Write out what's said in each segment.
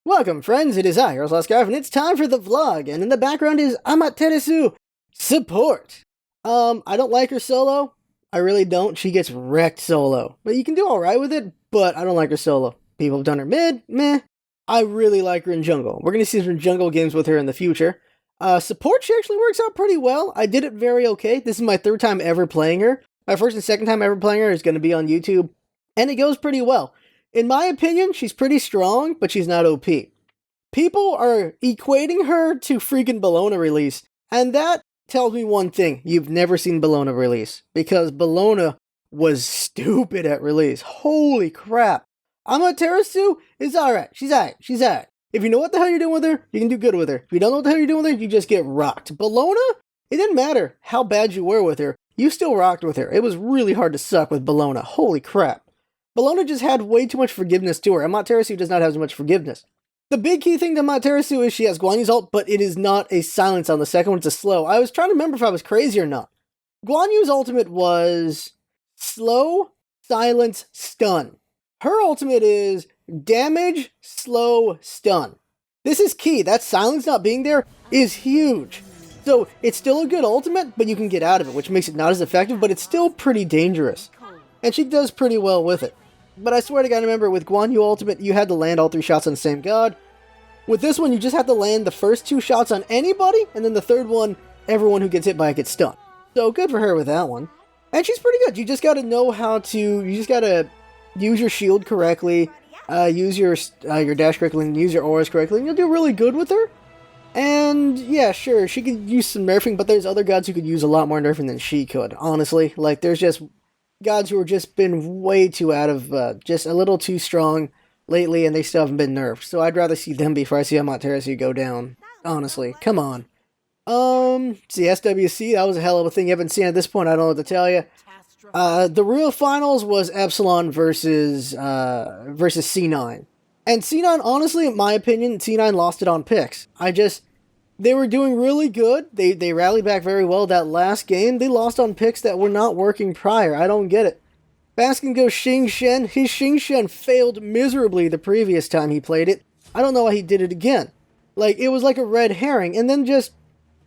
Welcome, friends. It is I, your Scarf, and it's time for the vlog. And in the background is Amaterasu support. I don't like her solo. I really don't. She gets wrecked solo. But you can do alright with it, but I don't like her solo. People have done her mid, meh. I really like her in jungle. We're going to see some jungle games with her in the future. Support, she actually works out pretty well. I did it very okay. This is my third time ever playing her. My first and second time ever playing her is going to be on YouTube. And it goes pretty well. In my opinion, she's pretty strong, but she's not OP. People are equating her to freaking Bologna release, and that tells me one thing. You've never seen Bologna release, because Bologna was stupid at release. Holy crap. Amaterasu is alright. She's alright. If you know what the hell you're doing with her, you can do good with her. If you don't know what the hell you're doing with her, you just get rocked. Bologna, it didn't matter how bad you were with her. You still rocked with her. It was really hard to suck with Bologna. Holy crap. Bologna just had way too much forgiveness to her. Amaterasu does not have as much forgiveness. The big key thing to Amaterasu is she has Guan Yu's ult, but it is not a silence on the second one, it's a slow. I was trying to remember if I was crazy or not. Guan Yu's ultimate was slow, silence, stun. Her ultimate is damage, slow, stun. This is key. That silence not being there is huge. So it's still a good ultimate, but you can get out of it, which makes it not as effective, but it's still pretty dangerous. And she does pretty well with it. But I swear to God, remember, with Guan Yu ultimate, you had to land all 3 shots on the same god. With this one, you just have to land the first 2 shots on anybody, and then the third one, everyone who gets hit by it gets stunned. So good for her with that one. And she's pretty good. You just gotta know how to, you just gotta use your shield correctly, use your dash correctly, and use your auras correctly, and you'll do really good with her. And yeah, sure, she could use some nerfing, but there's other gods who could use a lot more nerfing than she could, honestly. Like, there's just gods who have just been way too out of, just a little too strong lately, and they still haven't been nerfed. So I'd rather see them before I see Amaterasu go down. Honestly, come on. See, SWC, that was a hell of a thing you haven't seen at this point, I don't know what to tell you. The real finals was Epsilon versus C9. And C9, honestly, in my opinion, C9 lost it on picks. They were doing really good. They rallied back very well. That last game, they lost on picks that were not working prior. I don't get it. Baskin goes Xing Shen. His Xing Shen failed miserably the previous time he played it. I don't know why he did it again. Like, it was like a red herring. And then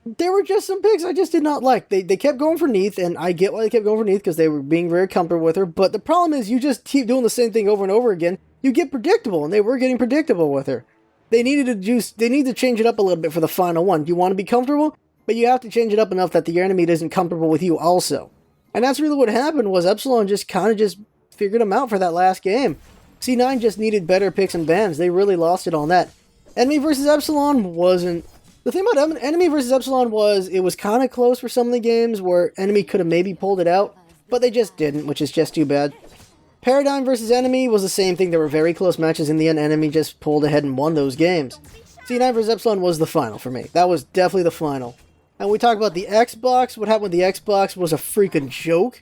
there were just some picks I just did not like. They kept going for Neith, and I get why they kept going for Neith, because they were being very comfortable with her. But the problem is, you just keep doing the same thing over and over again. You get predictable, and they were getting predictable with her. They need to change it up a little bit for the final one. You want to be comfortable, but you have to change it up enough that the enemy isn't comfortable with you also. And that's really what happened, was Epsilon just kind of figured them out for that last game. C9 just needed better picks and bans. They really lost it on that. Enemy versus Epsilon wasn't... The thing about Enemy versus Epsilon was, it was kind of close for some of the games where Enemy could have maybe pulled it out, but they just didn't, which is just too bad. Paradigm versus Enemy was the same thing. There were very close matches. In the end, Enemy just pulled ahead and won those games. C9 versus Epsilon was the final for me. That was definitely the final. And we talk about the Xbox. What happened with the Xbox was a freaking joke.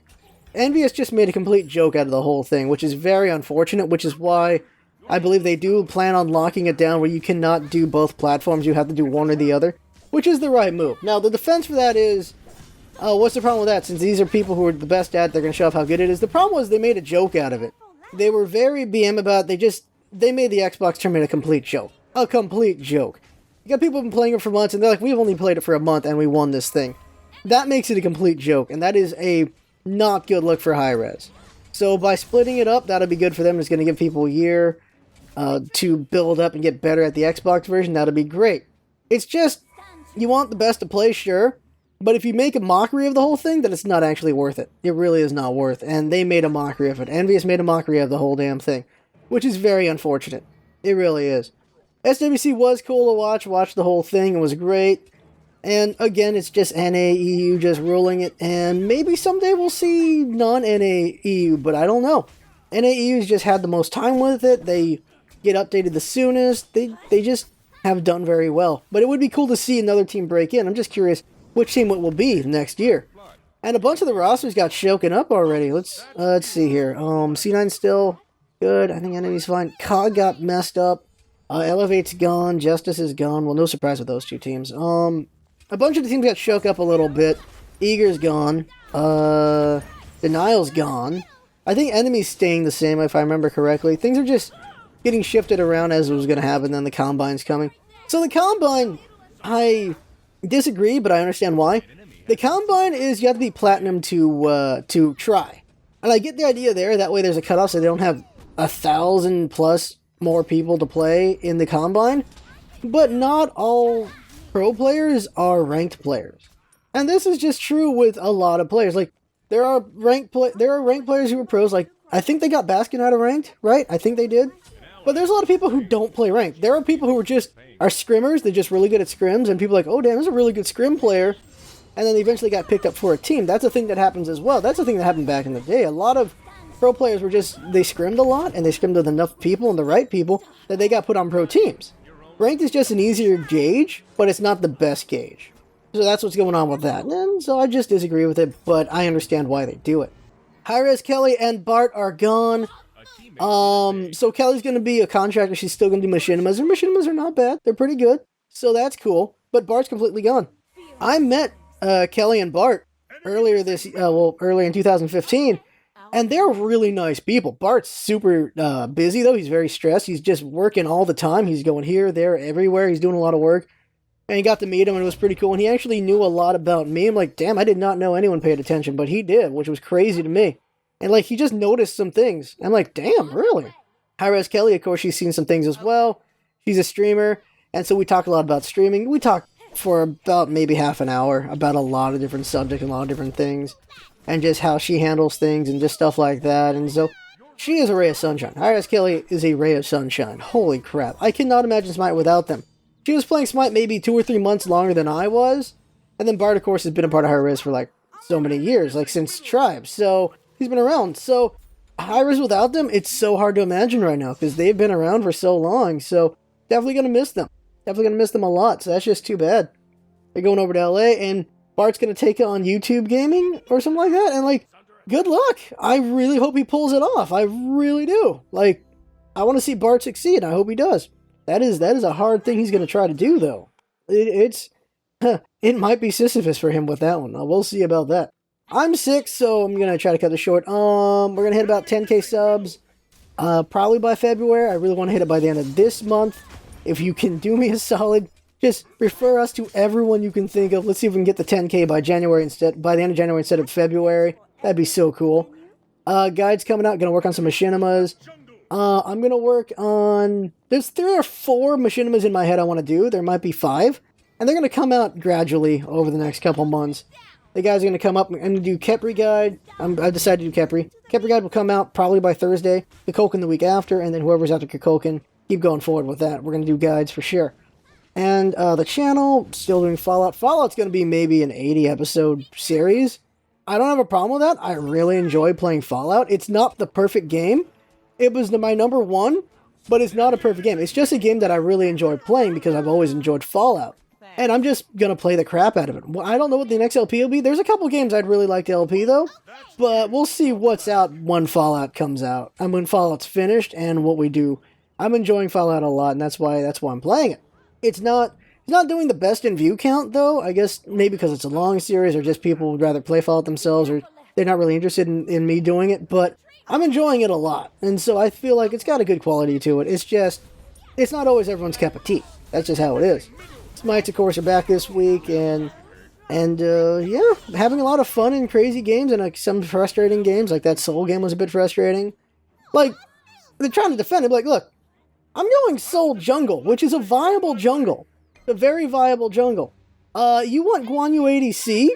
Envious just made a complete joke out of the whole thing, which is very unfortunate, which is why I believe they do plan on locking it down where you cannot do both platforms. You have to do one or the other, which is the right move. Now, the defense for that is... what's the problem with that? Since these are people who are the best at it, they're going to show off how good it is. The problem was they made a joke out of it. They were very BM about it. They made the Xbox tournament a complete joke. A complete joke. You got people who've been playing it for months, and they're like, we've only played it for a month, and we won this thing. That makes it a complete joke, and that is a not good look for Hi-Rez. So by splitting it up, that'll be good for them. It's going to give people a year to build up and get better at the Xbox version. That'll be great. It's just, you want the best to play, sure. But if you make a mockery of the whole thing, then it's not actually worth it. It really is not worth it. And they made a mockery of it. Envious made a mockery of the whole damn thing. Which is very unfortunate. It really is. SWC was cool to watch. Watched the whole thing. It was great. And again, it's just NA-EU just ruling it. And maybe someday we'll see non-NA-EU. But I don't know. NA-EU's just had the most time with it. They get updated the soonest. They just have done very well. But it would be cool to see another team break in. I'm just curious which team it will be next year. And a bunch of the rosters got shaken up already. Let's see here. C9 still good. I think Enemy's fine. COG got messed up. Elevate's gone. Justice is gone. Well, no surprise with those two teams. A bunch of the teams got shook up a little bit. Eager's gone. Denial's gone. I think Enemy's staying the same, if I remember correctly. Things are just getting shifted around as it was going to happen, then the Combine's coming. So the Combine, I disagree, but I understand why. The Combine is you have to be Platinum to try. And I get the idea there, that way there's a cutoff so they don't have 1,000 plus more people to play in the Combine. But not all pro players are ranked players. And this is just true with a lot of players. Like, there are ranked players who are pros, like, I think they got Baskin out of ranked, right? I think they did. But there's a lot of people who don't play ranked. There are people who are scrimmers, they're just really good at scrims, and people are like, oh damn, this is a really good scrim player. And then they eventually got picked up for a team. That's a thing that happens as well. That's a thing that happened back in the day. A lot of pro players were they scrimmed a lot, and they scrimmed with enough people and the right people that they got put on pro teams. Ranked is just an easier gauge, but it's not the best gauge. So that's what's going on with that. And so I just disagree with it, but I understand why they do it. Hi-Rez, Kelly, and Bart are gone. So Kelly's going to be a contractor. She's still going to do machinimas. Her machinimas are not bad. They're pretty good. So that's cool. But Bart's completely gone. I met Kelly and Bart earlier in 2015, and they're really nice people. Bart's super busy, though. He's very stressed. He's just working all the time. He's going here, there, everywhere. He's doing a lot of work. And he got to meet him, and it was pretty cool. And he actually knew a lot about me. I'm like, damn, I did not know anyone paid attention, but he did, which was crazy to me. And, like, he just noticed some things. I'm like, damn, really? Hi-Rez Kelly, of course, she's seen some things as well. She's a streamer, and so we talk a lot about streaming. We talk for about maybe half an hour about a lot of different subjects and a lot of different things, and just how she handles things and just stuff like that. And so she is a ray of sunshine. Hi-Rez Kelly is a ray of sunshine. Holy crap. I cannot imagine Smite without them. She was playing Smite maybe 2 or 3 months longer than I was. And then Bart, of course, has been a part of Hi-Rez for like so many years, like since Tribe. So he's been around. So Hi-Rez without them, it's so hard to imagine right now because they've been around for so long. So definitely going to miss them. Definitely going to miss them a lot. So that's just too bad. They're going over to LA, and Bart's going to take on YouTube gaming or something like that. And like, good luck. I really hope he pulls it off. I really do. Like, I want to see Bart succeed. I hope he does. That is a hard thing he's going to try to do, though. It might be Sisyphus for him with that one. We'll see about that. I'm 6, so I'm going to try to cut this short. We're going to hit about 10k subs, probably by February. I really want to hit it by the end of this month. If you can do me a solid, just refer us to everyone you can think of. Let's see if we can get the 10k by the end of January instead of February. That'd be so cool. Guides coming out. Going to work on some machinimas. I'm going to work on... There's 3 or 4 machinimas in my head I want to do. There might be 5. And they're going to come out gradually over the next couple months. The guys are going to come up. I'm going to do Kepri Guide. I've decided to do Kepri. Kepri Guide will come out probably by Thursday. Kukulkan the week after. And then whoever's after Kukulkan, keep going forward with that. We're going to do guides for sure. And the channel, still doing Fallout. Fallout's going to be maybe an 80-episode series. I don't have a problem with that. I really enjoy playing Fallout. It's not the perfect game. It was my number 1, but it's not a perfect game. It's just a game that I really enjoy playing because I've always enjoyed Fallout. And I'm just going to play the crap out of it. Well, I don't know what the next LP will be. There's a couple games I'd really like to LP, though. But we'll see what's out when Fallout comes out. And when Fallout's finished and what we do. I'm enjoying Fallout a lot, and that's why I'm playing it. It's not doing the best in view count, though. I guess maybe because it's a long series, or just people would rather play Fallout themselves, or they're not really interested in me doing it. But I'm enjoying it a lot, and so I feel like it's got a good quality to it. It's not always everyone's cup of tea. That's just how it is. Smites, of course, are back this week, and yeah, having a lot of fun and crazy games, and like some frustrating games, like that Soul game was a bit frustrating. Like, they're trying to defend it, like, look, I'm going Soul Jungle, which is a viable jungle. A very viable jungle. You want Guan Yu ADC?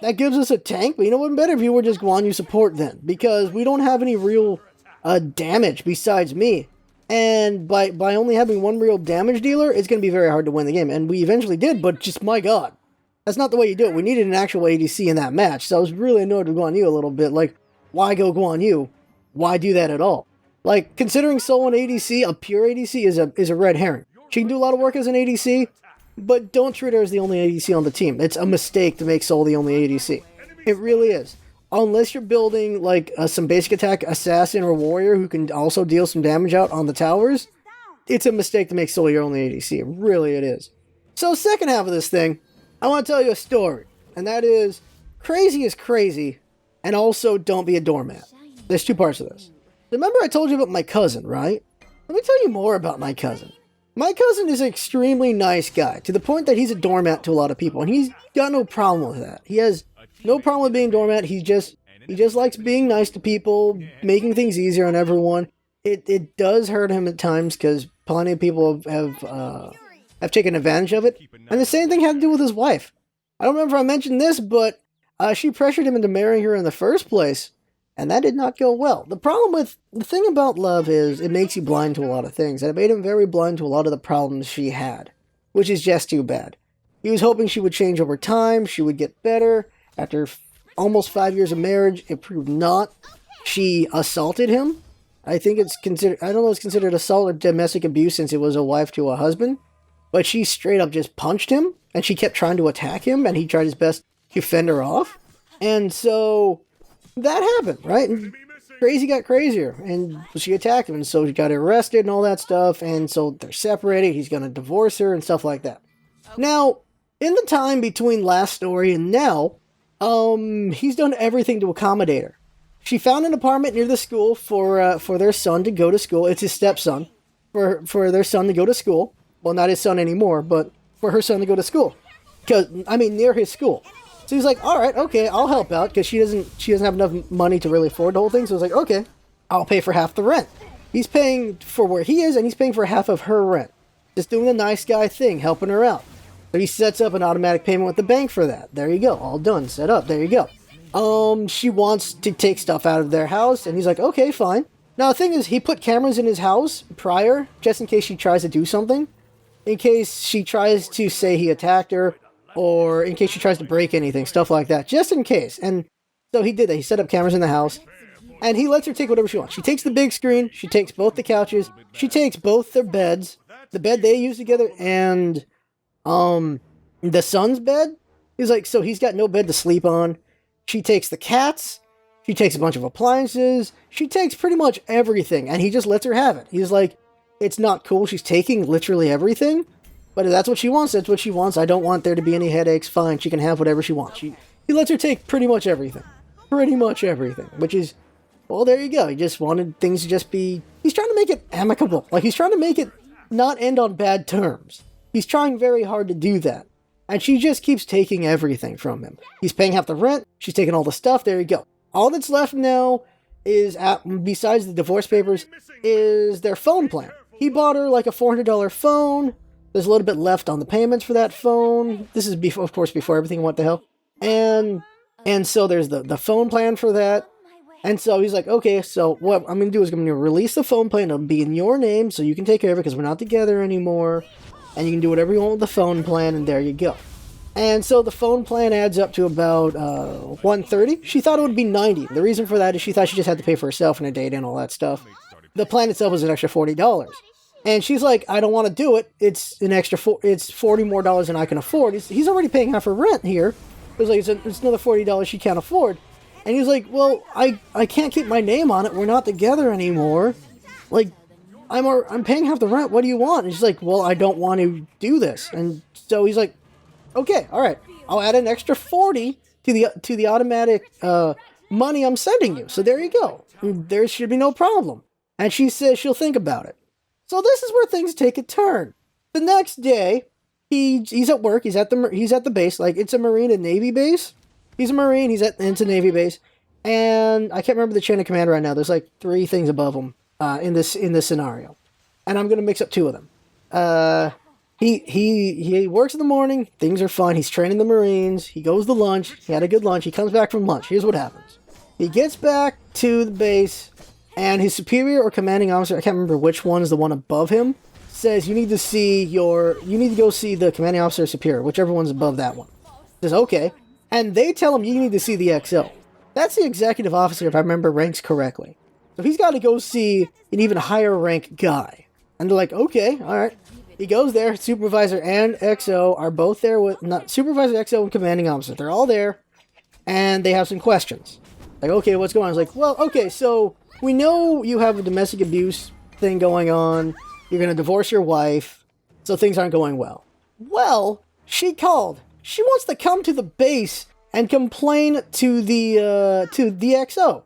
That gives us a tank, but you know what, better if you were just Guan Yu support then, because we don't have any real damage besides me. And by only having one real damage dealer, it's going to be very hard to win the game. And we eventually did, but just, my god. That's not the way you do it. We needed an actual ADC in that match, so I was really annoyed with Guan Yu a little bit. Like, why go Guan Yu? Why do that at all? Like, considering Soul an ADC, a pure ADC is a red herring. She can do a lot of work as an ADC, but don't treat her as the only ADC on the team. It's a mistake to make Soul the only ADC. It really is. Unless you're building, like, some basic attack assassin or warrior who can also deal some damage out on the towers, it's a mistake to make Soul your only ADC. Really, it is. So, second half of this thing, I want to tell you a story. And that is, crazy is crazy, and also don't be a doormat. There's 2 parts of this. Remember I told you about my cousin, right? Let me tell you more about my cousin. My cousin is an extremely nice guy, to the point that he's a doormat to a lot of people, and he's got no problem with that. He has no problem with being doormat. He just likes being nice to people, making things easier on everyone. It does hurt him at times because plenty of people have taken advantage of it. And the same thing had to do with his wife. I don't remember if I mentioned this, but she pressured him into marrying her in the first place, and that did not go well. The thing about love is it makes you blind to a lot of things, and it made him very blind to a lot of the problems she had, which is just too bad. He was hoping she would change over time, she would get better. After almost 5 years of marriage, it proved not. She assaulted him. I don't know if it's considered assault or domestic abuse since it was a wife to a husband, but she straight up just punched him, and she kept trying to attack him, and he tried his best to fend her off. And so that happened, right? And crazy got crazier, and she attacked him, and so he got arrested and all that stuff, and so they're separated. He's going to divorce her and stuff like that. Now, in the time between last story and now, he's done everything to accommodate her. She found an apartment near the school for their son to go to school. It's his stepson. For their son to go to school. Well, not his son anymore, but for her son to go to school. Near his school. So he's like, all right, okay, I'll help out, because she doesn't have enough money to really afford the whole thing. So he's like, okay, I'll pay for half the rent. He's paying for where he is, and he's paying for half of her rent. Just doing the nice guy thing, helping her out. So he sets up an automatic payment with the bank for that. There you go, all done, set up, there you go. She wants to take stuff out of their house, and he's like, okay, fine. Now, the thing is, he put cameras in his house prior, just in case she tries to do something. In case she tries to say he attacked her, or in case she tries to break anything, stuff like that, just in case. And so he did that. He set up cameras in the house, and he lets her take whatever she wants. She takes the big screen, she takes both the couches, she takes both their beds, the bed they use together, and the son's bed. He's like, so he's got no bed to sleep on. She takes the cats, she takes a bunch of appliances, she takes pretty much everything, and he just lets her have it. He's like, it's not cool, she's taking literally everything, but if that's what she wants, that's what she wants. I don't want there to be any headaches, fine, she can have whatever she wants. He lets her take pretty much everything. Pretty much everything, which is, well, there you go. He just wanted things to just be, he's trying to make it amicable. Like, he's trying to make it not end on bad terms. He's trying very hard to do that. And she just keeps taking everything from him. He's paying half the rent. She's taking all the stuff. There you go. All that's left now is, besides the divorce papers, is their phone plan. He bought her like a $400 phone. There's a little bit left on the payments for that phone. This is, before, of course, before everything went to hell. And so there's the phone plan for that. And so he's like, okay, so what I'm going to do is I'm going to release the phone plan. It'll be in your name so you can take care of it because we're not together anymore. And you can do whatever you want with the phone plan, and there you go. And so the phone plan adds up to about $130. She thought it would be $90. The reason for that is she thought she just had to pay for herself and a date and all that stuff. The plan itself was an extra $40. And she's like, I don't want to do it. It's an extra it's $40 more than I can afford. He's already paying half her rent here. It's like it's another $40 she can't afford. And he's like, well, I can't keep my name on it. We're not together anymore. Like, I'm paying half the rent. What do you want? And she's like, well, I don't want to do this. And so he's like, okay, all right. I'll add an extra $40 to the automatic money I'm sending you. So there you go. There should be no problem. And she says she'll think about it. So this is where things take a turn. The next day, he's at work. He's at the base. Like, it's a Marine and Navy base. He's a Marine. It's a Navy base. And I can't remember the chain of command right now. There's like 3 things above him. In this scenario, and I'm gonna mix up 2 of them. He works in the morning. Things are fun. He's training the Marines. He goes to lunch. He had a good lunch. He comes back from lunch. Here's what happens. He gets back to the base, and his superior or commanding officer, I can't remember which one is the one above him, says you need to go see the commanding officer or superior, whichever one's above that one. Says okay, and they tell him you need to see the XO. That's the executive officer, if I remember ranks correctly. So he's got to go see an even higher rank guy. And they're like, okay, all right. He goes there. Supervisor and XO are both there with, not Supervisor, XO, and commanding officer. They're all there. And they have some questions. Like, okay, what's going on? I was like, well, okay, so we know you have a domestic abuse thing going on. You're going to divorce your wife. So things aren't going well. Well, she called. She wants to come to the base and complain to the XO.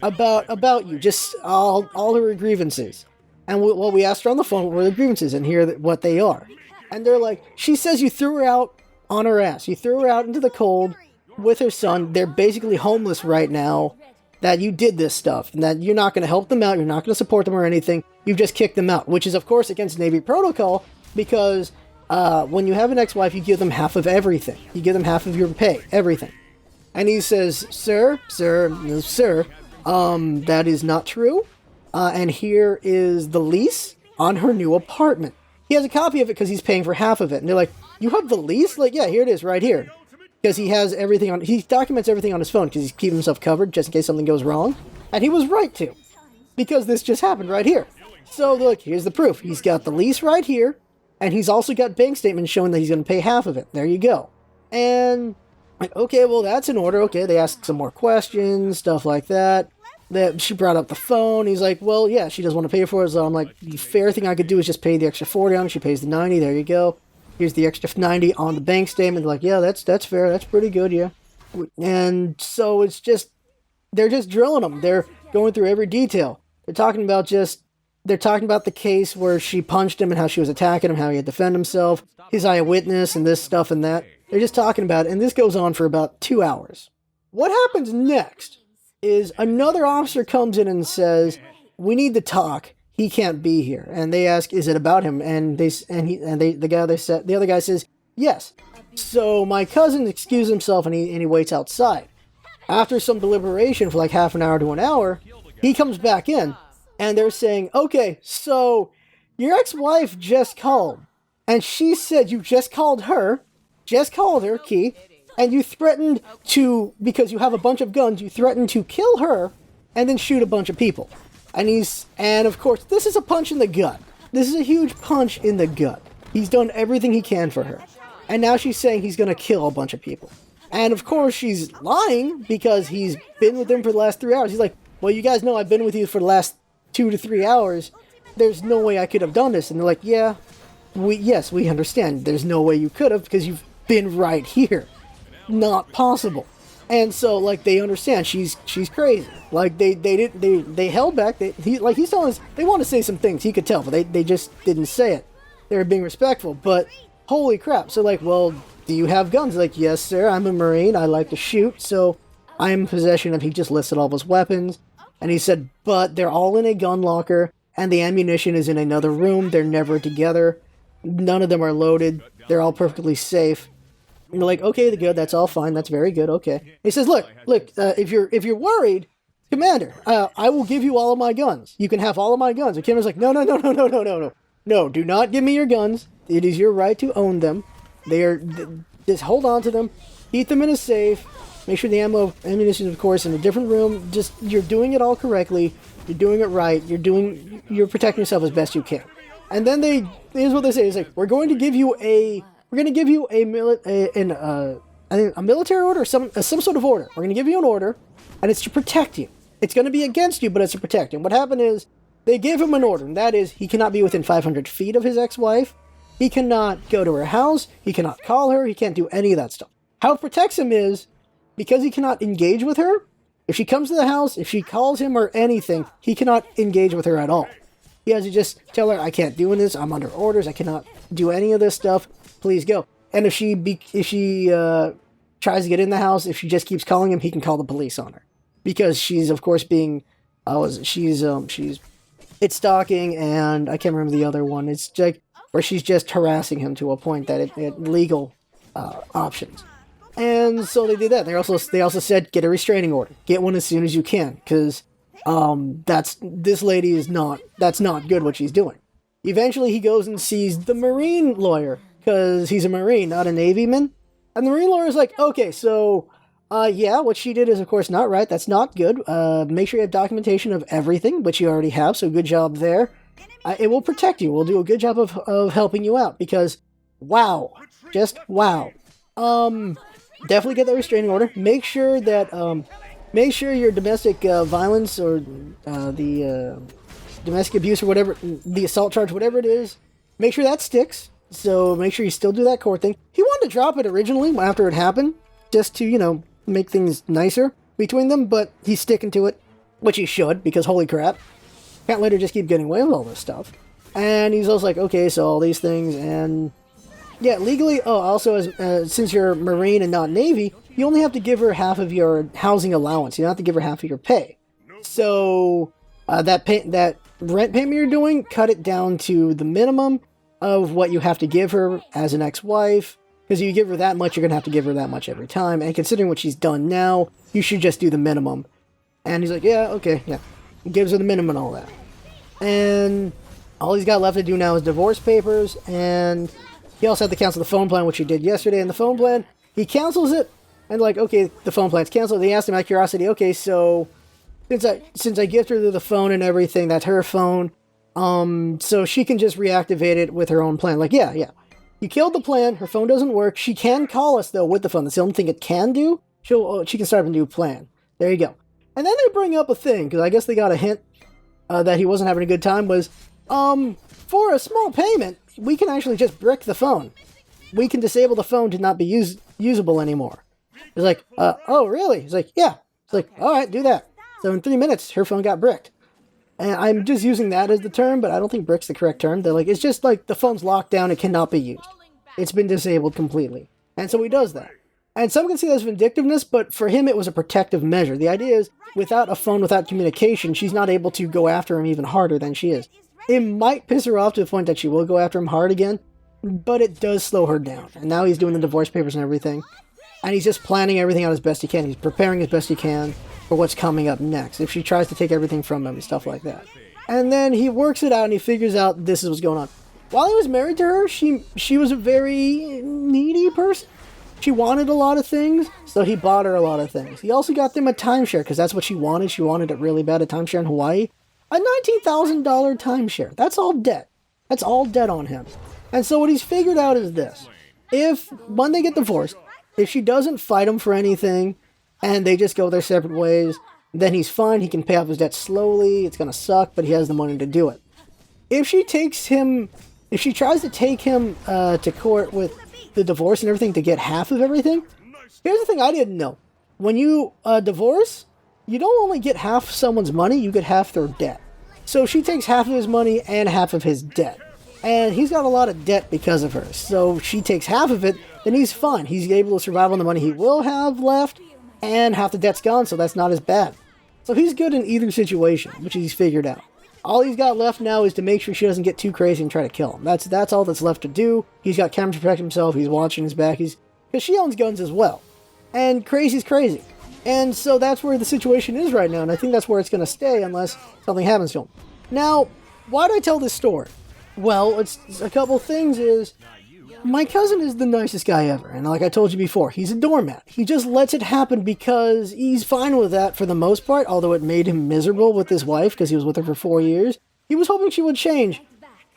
About you, just all her grievances. And we asked her on the phone what were the grievances, and here what they are. And they're like, she says you threw her out on her ass. You threw her out into the cold with her son. They're basically homeless right now. That you did this stuff, and that you're not going to help them out, you're not going to support them or anything, you've just kicked them out, which is, of course, against Navy protocol, because when you have an ex-wife, you give them half of everything. You give them half of your pay, everything. And he says, sir, that is not true, and here is the lease on her new apartment. He has a copy of it because he's paying for half of it, and they're like, you have the lease? Like, yeah, here it is, right here. Because he has everything on, he documents everything on his phone because he's keeping himself covered just in case something goes wrong. And he was right to. Because this just happened right here. So look, here's the proof. He's got the lease right here. And he's also got bank statements showing that he's going to pay half of it. There you go. And, like, okay, well, that's in order. Okay, they asked some more questions, stuff like that. She brought up the phone. He's like, well, yeah, she doesn't want to pay for it. So I'm like, the fair thing I could do is just pay the extra 40 on it. She pays the 90. There you go. Here's the extra 90 on the bank statement. They're like, yeah, that's fair. That's pretty good, yeah. And so it's just, they're just drilling them. They're going through every detail. They're talking about the case where she punched him and how she was attacking him, how he had to defend himself, his eyewitness and this stuff and that. They're just talking about it, and this goes on for about 2 hours. What happens next is another officer comes in and says, we need to talk. He can't be here. And they ask, is it about him? And the other guy says, yes. So my cousin excused himself and he waits outside. After some deliberation for like half an hour to an hour, he comes back in and they're saying, okay, so your ex-wife just called and she said you just called her, Key, and you threatened to, because you have a bunch of guns, you threatened to kill her and then shoot a bunch of people. And of course, this is a punch in the gut. This is a huge punch in the gut. He's done everything he can for her. And now she's saying he's going to kill a bunch of people. And of course, she's lying because he's been with them for the last 3 hours. He's like, well, you guys know I've been with you for the last 2 to 3 hours. There's no way I could have done this. And they're like, yeah, we understand. There's no way you could have because you've been right here. Not possible. And so, like, they understand she's crazy. Like, they held back. He's telling us they want to say some things. He could tell, but they just didn't say it. They were being respectful. But holy crap! So, like, well, do you have guns? Like, yes, sir. I'm a Marine. I like to shoot. So, I'm in possession of. He just listed all of his weapons, and he said, but they're all in a gun locker, and the ammunition is in another room. They're never together. None of them are loaded. They're all perfectly safe. And they're like, okay, good, that's all fine, that's very good, okay. He says, look, if you're worried, Commander, I will give you all of my guns. You can have all of my guns. And Commander's like, no, do not give me your guns. It is your right to own them. Just hold on to them, keep them in a safe, make sure the ammunition, of course, in a different room. Just, you're doing it all correctly, you're doing it right, you're protecting yourself as best you can. And then here's what they say, it's like, we're going to give you a military order, some sort of order. We're going to give you an order, and it's to protect you. It's going to be against you, but it's to protect you. And what happened is, they gave him an order, and that is, he cannot be within 500 feet of his ex-wife. He cannot go to her house. He cannot call her. He can't do any of that stuff. How it protects him is, because he cannot engage with her, if she comes to the house, if she calls him or anything, he cannot engage with her at all. He has to just tell her, I can't do this, I'm under orders, I cannot do any of this stuff. Please go. And if she tries to get in the house, if she just keeps calling him, he can call the police on her, because she's of course it's stalking, and I can't remember the other one. It's like where she's just harassing him to a point that it legal options. And so they did that. They also said get a restraining order, get one as soon as you can, because this lady is that's not good what she's doing. Eventually, he goes and sees the Marine lawyer, because he's a Marine, not a Navyman. And the Marine lawyer is like, okay, so, yeah, what she did is, of course, not right. That's not good. Make sure you have documentation of everything, which you already have, so good job there. It will protect you. We'll do a good job of helping you out, because, wow. Just wow. Definitely get that restraining order. Make sure your domestic violence or the domestic abuse or whatever, the assault charge, whatever it is, make sure that sticks. So make sure you still do that court thing. He wanted to drop it originally after it happened, just to, make things nicer between them, but he's sticking to it, which he should, because holy crap. Can't let her just keep getting away with all this stuff. And he's also like, okay, so all these things, and yeah, legally, also, since you're Marine and not Navy, you only have to give her half of your housing allowance. You don't have to give her half of your pay. So, that rent payment you're doing, cut it down to the minimum of what you have to give her as an ex-wife. Because if you give her that much, you're going to have to give her that much every time. And considering what she's done now, you should just do the minimum. And he's like, yeah, okay, yeah. He gives her the minimum and all that. And all he's got left to do now is divorce papers, and he also had to cancel the phone plan, which he did yesterday. And the phone plan, he cancels it, and like, okay, the phone plan's canceled. They asked him out of curiosity, okay, so since I gifted her the phone and everything, that's her phone, so she can just reactivate it with her own plan. Like, yeah. You killed the plan, her phone doesn't work. She can call us, though, with the phone. That's the only thing it can do. She can start a new plan. There you go. And then they bring up a thing, because I guess they got a hint that he wasn't having a good time, was, for a small payment, we can actually just brick the phone. We can disable the phone to not be usable anymore. He's like, oh, really? He's like, yeah. It's like, all right, do that. So in 3 minutes, her phone got bricked. And I'm just using that as the term, but I don't think brick's the correct term. They're like, it's just like the phone's locked down, it cannot be used. It's been disabled completely. And so he does that. And some can see that as vindictiveness, but for him it was a protective measure. The idea is, without a phone, without communication, she's not able to go after him even harder than she is. It might piss her off to the point that she will go after him hard again, but it does slow her down. And now he's doing the divorce papers and everything. And he's just planning everything out as best he can. He's preparing as best he can for what's coming up next, if she tries to take everything from him and stuff like that. And then he works it out and he figures out this is what's going on. While he was married to her, she was a very needy person. She wanted a lot of things, so he bought her a lot of things. He also got them a timeshare, because that's what she wanted. She wanted it really bad, a timeshare in Hawaii. A $19,000 timeshare. That's all debt. That's all debt on him. And so what he's figured out is this. When they get divorced, if she doesn't fight him for anything, and they just go their separate ways, then he's fine. He can pay off his debt slowly. It's going to suck, but he has the money to do it. If she tries to take him to court with the divorce and everything to get half of everything, here's the thing I didn't know. When you divorce, you don't only get half someone's money, you get half their debt. So she takes half of his money and half of his debt. And he's got a lot of debt because of her. So she takes half of it, then he's fine. He's able to survive on the money he will have left, and half the debt's gone, so that's not as bad. So he's good in either situation, which he's figured out. All he's got left now is to make sure she doesn't get too crazy and try to kill him. That's all that's left to do. He's got cameras to protect himself. He's watching his back. Because she owns guns as well. And crazy's crazy. And so that's where the situation is right now. And I think that's where it's going to stay unless something happens to him. Now, why do I tell this story? Well, it's a couple things is, my cousin is the nicest guy ever. And like I told you before, he's a doormat. He just lets it happen because he's fine with that for the most part, although it made him miserable with his wife because he was with her for 4 years. He was hoping she would change.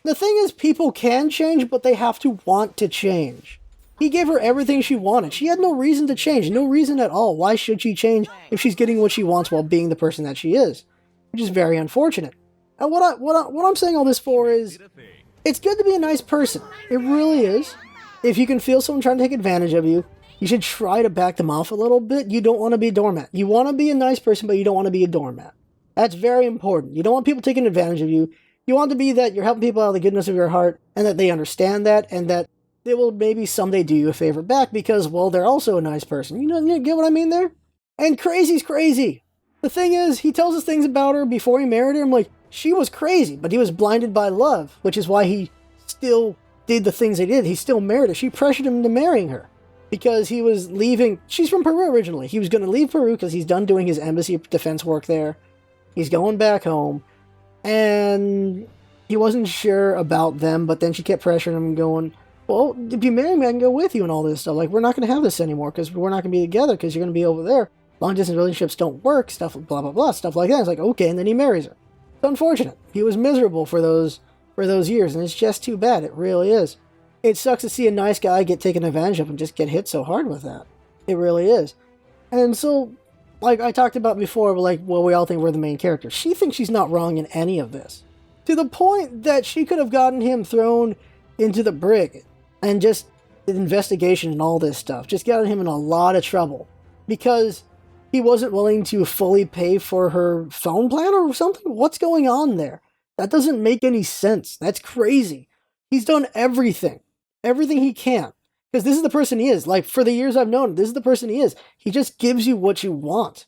The thing is, people can change, but they have to want to change. He gave her everything she wanted. She had no reason to change. No reason at all. Why should she change if she's getting what she wants while being the person that she is? Which is very unfortunate. And what I'm saying all this for is, it's good to be a nice person. It really is. If you can feel someone trying to take advantage of you, you should try to back them off a little bit. You don't want to be a doormat. You want to be a nice person, but you don't want to be a doormat. That's very important. You don't want people taking advantage of you. You want to be that you're helping people out of the goodness of your heart, and that they understand that, and that they will maybe someday do you a favor back because, well, they're also a nice person. You get what I mean there? And crazy's crazy. The thing is, he tells us things about her before he married her. I'm like, she was crazy, but he was blinded by love, which is why he still did the things he did. He still married her. She pressured him into marrying her because he was leaving. She's from Peru originally. He was going to leave Peru because he's done doing his embassy defense work there. He's going back home, and he wasn't sure about them, but then she kept pressuring him going, well, if you marry me, I can go with you and all this stuff. Like, we're not going to have this anymore because we're not going to be together because you're going to be over there. Long-distance relationships don't work, stuff, blah, blah, blah, stuff like that. It's like, okay, and then he marries her. It's unfortunate. He was miserable for those years, and it's just too bad. It really is. It sucks to see a nice guy get taken advantage of and just get hit so hard with that. It really is. And so, like I talked about before, like, well, we all think we're the main character. She thinks she's not wrong in any of this. To the point that she could have gotten him thrown into the brig and just the investigation and all this stuff. Just gotten him in a lot of trouble. Because he wasn't willing to fully pay for her phone plan or something? What's going on there? That doesn't make any sense. That's crazy. He's done everything he can. Because this is the person he is. Like, for the years I've known him, this is the person he is. He just gives you what you want.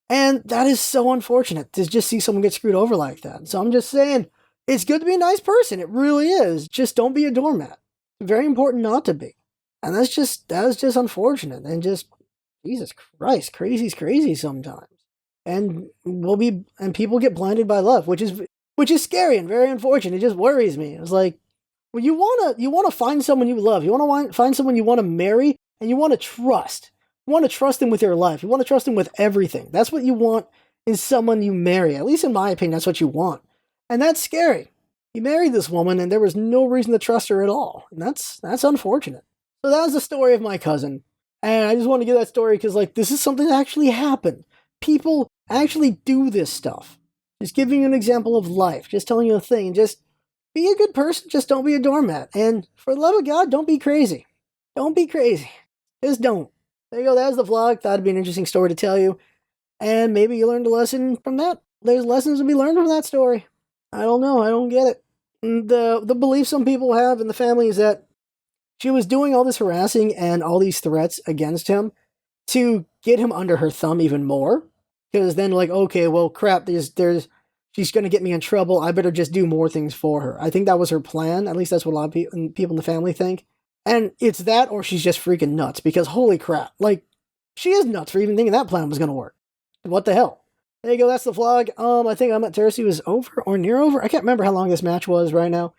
And that is so unfortunate to just see someone get screwed over like that. So I'm just saying, it's good to be a nice person. It really is. Just don't be a doormat. Very important not to be. And that is just unfortunate. And just, Jesus Christ, crazy's crazy sometimes. And people get blinded by love, which is scary and very unfortunate. It just worries me. It's like, well, you wanna find someone you love. You wanna find someone you want to marry, and you want to trust. You want to trust them with your life. You want to trust them with everything. That's what you want in someone you marry. At least in my opinion, that's what you want. And that's scary. He married this woman, and there was no reason to trust her at all. And that's unfortunate. So that was the story of my cousin. And I just want to give that story because, like, this is something that actually happened. People actually do this stuff. Just giving you an example of life. Just telling you a thing. Just be a good person. Just don't be a doormat. And for the love of God, don't be crazy. Don't be crazy. Just don't. There you go. That was the vlog. Thought it'd be an interesting story to tell you. And maybe you learned a lesson from that. There's lessons to be learned from that story. I don't know. I don't get it. The belief some people have in the family is that she was doing all this harassing and all these threats against him to get him under her thumb even more. Because then, like, okay, well, crap, she's going to get me in trouble. I better just do more things for her. I think that was her plan. At least that's what a lot of people in the family think. And it's that, or she's just freaking nuts. Because holy crap, like, she is nuts for even thinking that plan was going to work. What the hell? There you go, that's the vlog. I think Amaterasu was over or near over. I can't remember how long this match was right now.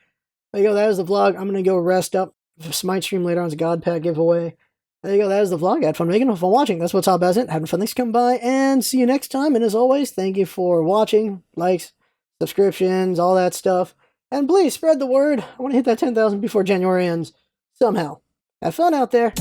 There you go, that was the vlog. I'm going to go rest up. Smite stream later on is a God Pack giveaway. There you go, that is the vlog. I had fun making it, fun watching. That's what's all about it. Having fun, thanks for coming by, and see you next time. And as always, thank you for watching, likes, subscriptions, all that stuff. And please spread the word. I want to hit that 10,000 before January ends. Somehow. Have fun out there.